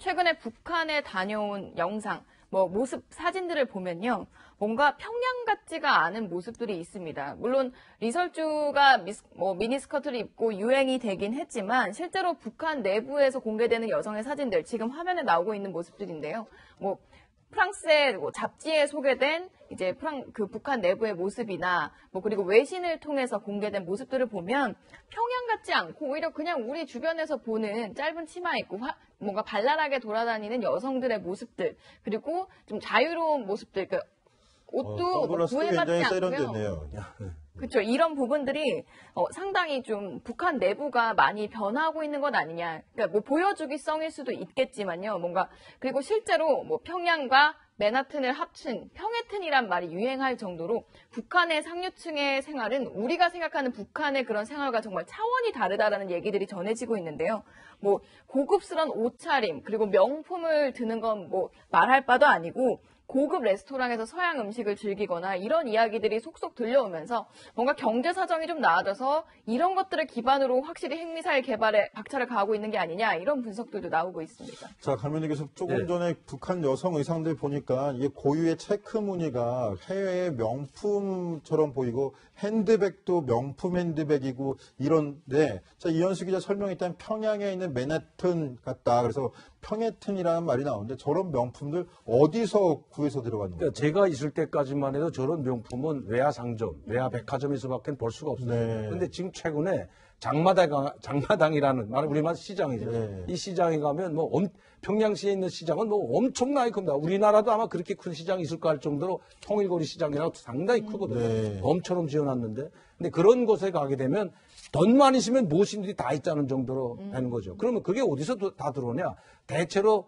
최근에 북한에 다녀온 영상, 뭐 모습 사진들을 보면요. 뭔가 평양 같지가 않은 모습들이 있습니다. 물론 리설주가 미니스커트를 입고 유행이 되긴 했지만 실제로 북한 내부에서 공개되는 여성의 사진들 지금 화면에 나오고 있는 모습들인데요. 뭐 프랑스의 잡지에 소개된 이제 북한 내부의 모습이나 뭐 그리고 외신을 통해서 공개된 모습들을 보면 평양 같지 않고 오히려 그냥 우리 주변에서 보는 짧은 치마 입고 뭔가 발랄하게 돌아다니는 여성들의 모습들 그리고 좀 자유로운 모습들 그 옷도 구애받지 않고요. 그렇죠. 이런 부분들이 상당히 좀 북한 내부가 많이 변화하고 있는 것 아니냐. 그러니까 뭐 보여주기성일 수도 있겠지만요. 뭔가 그리고 실제로 뭐 평양과 맨하튼을 합친 평해튼이란 말이 유행할 정도로 북한의 상류층의 생활은 우리가 생각하는 북한의 그런 생활과 정말 차원이 다르다라는 얘기들이 전해지고 있는데요. 뭐 고급스러운 옷차림 그리고 명품을 드는 건 뭐 말할 바도 아니고 고급 레스토랑에서 서양 음식을 즐기거나 이런 이야기들이 속속 들려오면서 뭔가 경제 사정이 좀 나아져서 이런 것들을 기반으로 확실히 핵미사일 개발에 박차를 가하고 있는 게 아니냐 이런 분석들도 나오고 있습니다. 자, 강민희 교수 조금 전에 북한 여성 의상들 보니까 이게 고유의 체크 무늬가 해외의 명품처럼 보이고 핸드백도 명품 핸드백이고 이런데 자, 이현수 기자 설명했던 평양에 있는 맨하튼 같다. 그래서 평해튼이라는 말이 나오는데 저런 명품들 어디서 구해서 들어가는 거예요? 그러니까 제가 있을 때까지만 해도 저런 명품은 외화 상점, 외화 백화점에서밖에 볼 수가 없었어요. 그런데 지금 최근에 장마당이라는 말은 우리말 시장이죠. 이 시장에 가면 뭐 평양시에 있는 시장은 뭐 엄청나게 큽니다. 우리나라도 아마 그렇게 큰 시장이 있을까 할 정도로 통일거리 시장이라고 상당히 크거든요. 봄처럼 지어놨는데 근데 그런 곳에 가게 되면 돈만 있으면 무엇이든지 다 있다는 정도로 되는 거죠. 그러면 그게 어디서 다 들어오냐? 대체로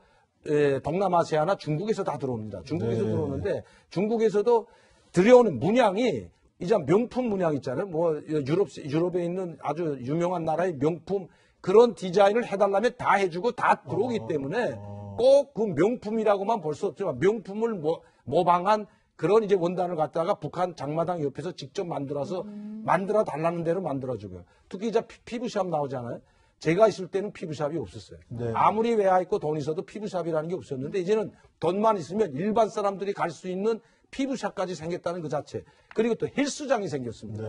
동남아시아나 중국에서 다 들어옵니다. 중국에서 들어오는데 중국에서도 들여오는 문양이 이제 명품 문양 있잖아요. 뭐 유럽에 있는 아주 유명한 나라의 명품 그런 디자인을 해달라면 다 해주고 다 들어오기 때문에 꼭 그 명품이라고만 볼 수 없지만 명품을 모방한 그런 이제 원단을 갖다가 북한 장마당 옆에서 직접 만들어서 만들어 달라는 대로 만들어주고요. 특히 이제 피부샵 나오잖아요. 제가 있을 때는 피부샵이 없었어요. 아무리 외화 있고 돈 있어도 피부샵이라는 게 없었는데 이제는 돈만 있으면 일반 사람들이 갈 수 있는 피부샵까지 생겼다는 그 자체. 그리고 또 헬스장이 생겼습니다.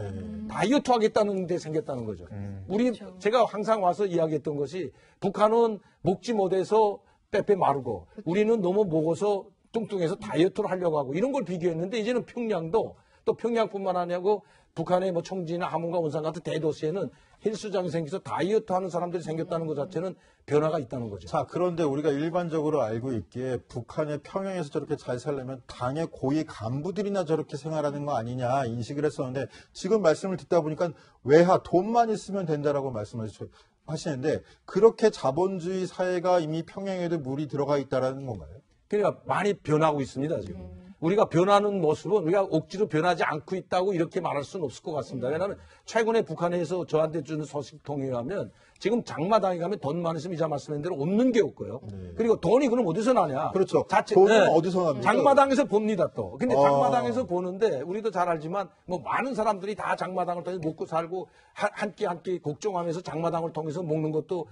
다이어트 하겠다는 데 생겼다는 거죠. 그렇죠. 제가 항상 와서 이야기했던 것이 북한은 먹지 못해서 빼빼 마르고 우리는 너무 먹어서 뚱뚱해서 다이어트를 하려고 하고 이런 걸 비교했는데 이제는 평양도 또 평양뿐만 아니고 북한의 뭐 청지나 함흥과 원산 같은 대도시에는 헬스장이 생겨서 다이어트 하는 사람들이 생겼다는 것 자체는 변화가 있다는 거죠. 자, 그런데 우리가 일반적으로 알고 있기에 북한의 평양에서 저렇게 잘 살려면 당의 고위 간부들이나 저렇게 생활하는 거 아니냐 인식을 했었는데 지금 말씀을 듣다 보니까 외화 돈만 있으면 된다라고 말씀하시는데 그렇게 자본주의 사회가 이미 평양에도 물이 들어가 있다라는 건가요? 그러니까 많이 변하고 있습니다, 지금. 우리가 변하는 모습은 우리가 억지로 변하지 않고 있다고 이렇게 말할 수는 없을 것 같습니다. 왜냐하면 최근에 북한에서 저한테 주는 소식통에 의하면 지금 장마당에 가면 돈 많으시면 이자 말씀한 대로 없는 게 없고요. 그리고 돈이 그럼 어디서 나냐? 그렇죠. 돈은 어디서 납니까? 장마당에서 봅니다, 또. 근데 장마당에서 보는데 우리도 잘 알지만 뭐 많은 사람들이 다 장마당을 통해서 먹고 살고 한 끼 걱정하면서 장마당을 통해서 먹는 것도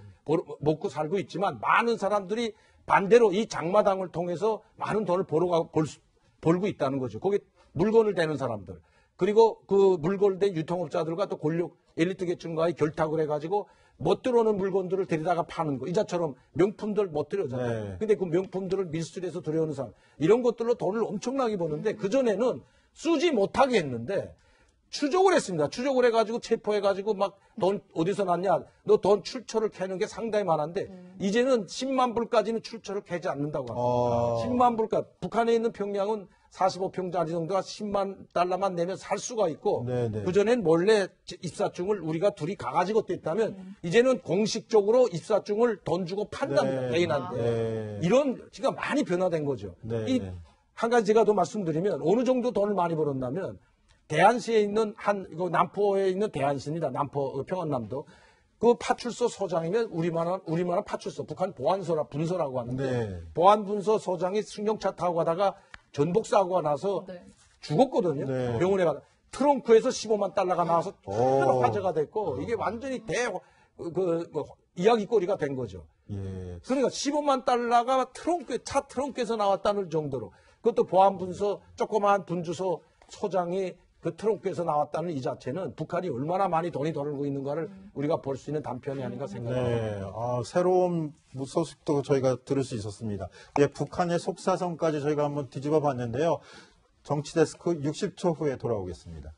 먹고 살고 있지만 많은 사람들이 반대로 이 장마당을 통해서 많은 돈을 벌고 있다는 거죠. 거기 물건을 대는 사람들. 그리고 그 물건을 댄 유통업자들과 또 권력 엘리트 계층과의 결탁을 해가지고 못 들어오는 물건들을 데리다가 파는 거. 이자처럼 명품들 못 들여오잖아요. 근데 그 명품들을 밀수해서 들여오는 사람. 이런 것들로 돈을 엄청나게 버는데 그전에는 쓰지 못하게 했는데 추적을 했습니다. 추적을 해가지고 체포해가지고 막 돈 어디서 났냐. 너 돈 출처를 캐는 게 상당히 많은데 이제는 10만 불까지는 출처를 캐지 않는다고 합니다. 10만 불까지. 북한에 있는 평양은 45평짜리 정도가 10만 달러만 내면 살 수가 있고 그전엔 몰래 입사증을 우리가 둘이 가가지고 뗐다면 이제는 공식적으로 입사증을 돈 주고 판답니다. 개인한테. 이런 지금 많이 변화된 거죠. 이 한 가지 제가 더 말씀드리면 어느 정도 돈을 많이 벌었냐면 대안시에 있는 남포에 있는 대안시입니다. 남포 평안남도. 그 파출소 소장이면 우리만한 파출소, 북한 분서라고 하는데 보안분서 소장이 승용차 타고 가다가 전복사고가 나서 죽었거든요. 병원에 가다 트렁크에서 15만 달러가 나와서 화제가 됐고 이게 완전히 이야기거리가 된 거죠. 예. 그러니까 15만 달러가 차 트렁크에서 나왔다는 정도로 그것도 보안분서 조그마한 분주소 소장이 그 트렁크에서 나왔다는 이 자체는 북한이 얼마나 많이 돈이 돌고 있는가를 우리가 볼 수 있는 단편이 아닌가 생각합니다. 네, 새로운 소식도 저희가 들을 수 있었습니다. 예, 북한의 속사정까지 저희가 한번 뒤집어 봤는데요. 정치데스크 60초 후에 돌아오겠습니다.